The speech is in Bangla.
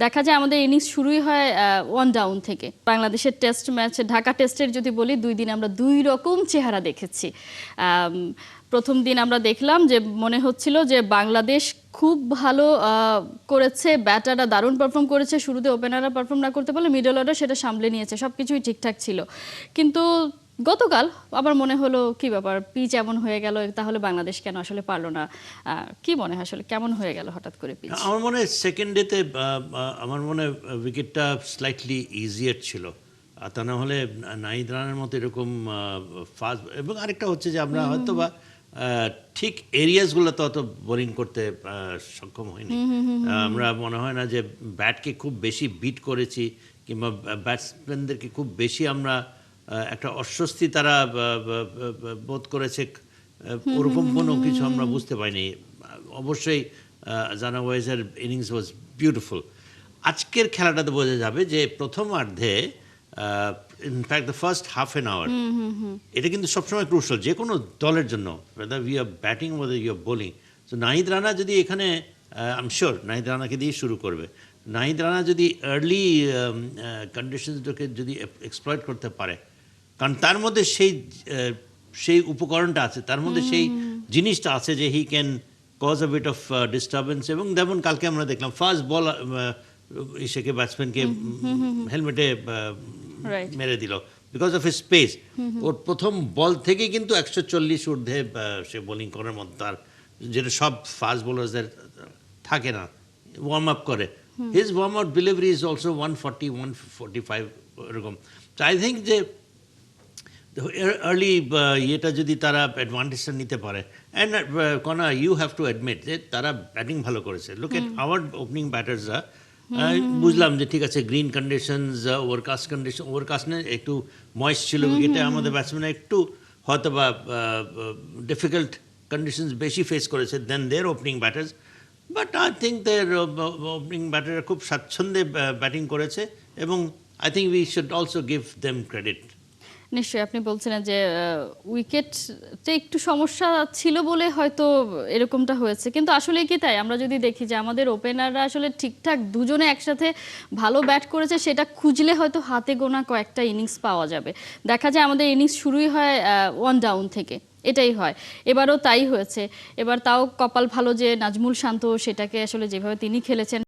দেখা যায় আমাদের ইনিংস শুরুই হয় 1 ডাউন থেকে। বাংলাদেশের টেস্ট ম্যাচ ঢাকা টেস্টের যদি বলি 2 দিন আমরা 2 রকম চেহারা দেখেছি। প্রথম দিন আমরা দেখলাম যে মনে হচ্ছিল যে বাংলাদেশ খুব ভালো করেছে, ব্যাটাররা দারুণ পারফর্ম করেছে, শুরুতে ওপেনাররা পারফর্ম না করতে পারলে মিডল অর্ডার সেটা সামলে নিয়েছে, সবকিছুই ঠিকঠাক ছিল। কিন্তু গতকাল আবার মনে হলো কি ব্যাপার, পিচ এমন হয়ে গেল, তাহলে বাংলাদেশ কেন আসলে পারলো না? কি মনে হয় আসলে কেমন হয়ে গেল হঠাৎ করে পিচ? আমার মনে হয় সেকেন্ড ডেতে আমার মনে হয় উইকেটটা স্লাইটলি ইজিয়ার ছিল, আর তা না হলে নাহিদ রানের মতো এরকম ফাস্ট। এবং আরেকটা হচ্ছে যে আমরা হয়তো বা ঠিক এরিয়াসগুলোতে অত বোলিং করতে সক্ষম হয়নি। আমরা মনে হয় না যে ব্যাটকে খুব বেশি বিট করেছি, কিংবা ব্যাটসম্যানদেরকে খুব বেশি আমরা একটা অস্বস্তি তারা বোধ করেছে, ওরকম কোনো কিছু আমরা বুঝতে পাইনি। অবশ্যই জানা ওয়াইজের ইনিংস ওয়াজ বিউটিফুল। আজকের খেলাটাতে বোঝা যাবে যে প্রথমার্ধে in fact the first half an hour, এটা কিন্তু সবসময় ক্রুশাল যে কোনো দলের জন্য, whether we are batting whether you are bowling. তো নাহিদ রানা যদি এখানে, আই এম শিওর নাহিদ রানাকে দিয়ে শুরু করবে। নাহিদ রানা যদি আর্লি কন্ডিশনসটাকে যদি এক্সপ্লয়েট করতে পারে, কারণ তার মধ্যে সেই উপকরণটা আছে, তার মধ্যে সেই জিনিসটা আছে যে he can cause a bit of disturbance. এবং যেমন কালকে আমরা দেখলাম ফার্স্ট বল ইসেকে ব্যাটসম্যানকে হেলমেটে মেরে দিল বিকজ অফ হিজ স্পেস। ওর প্রথম বল থেকে কিন্তু 140 ঊর্ধ্বে সে বোলিং করার মতো, তার যেটা সব ফাস্ট বোলারদের থাকে না, ওয়ার্ম আপ করে। His warm up delivery is also 140, 145 এরকম। তো আই থিঙ্ক যে আর্লি ইয়েটা যদি তারা অ্যাডভান্টেজটা নিতে পারে, অ্যান্ড কনা ইউ হ্যাভ টু অ্যাডমিট যে তারা ব্যাটিং ভালো করেছে। লুক এট আওয়ার ওপেনিং ব্যাটার্সরা, বুঝলাম যে ঠিক আছে গ্রিন কন্ডিশনস, ওভারকাস্ট একটু ময়েস্ট ছিল উইকেটে, আমাদের ব্যাটসম্যানরা একটু হয়তো বা ডিফিকাল্ট কন্ডিশনস বেশি ফেস করেছে then their opening batters. But I think their opening ব্যাটাররা খুব স্বাচ্ছন্দ্যে ব্যাটিং করেছে, এবং I think we should also give them credit. নিশ্চয়ই আপনি বলছেন যে উইকেটে একটু সমস্যা ছিল বলে হয়তো এরকমটা হয়েছে, কিন্তু আসলে কি তাই? আমরা যদি দেখি যে আমাদের ওপেনাররা আসলে ঠিকঠাক দুজনে একসাথে ভালো ব্যাট করেছে, সেটা খুঁজলে হয়তো হাতে গোনা কয়েকটা ইনিংস পাওয়া যাবে। দেখা যায় আমাদের ইনিংস শুরুই হয় 1 ডাউন থেকে, এটাই হয়। এবারও তাই হয়েছে। এবার তাও কপাল ভালো যে নাজমুল শান্ত সেটাকে আসলে যেভাবে তিনি খেলেছেন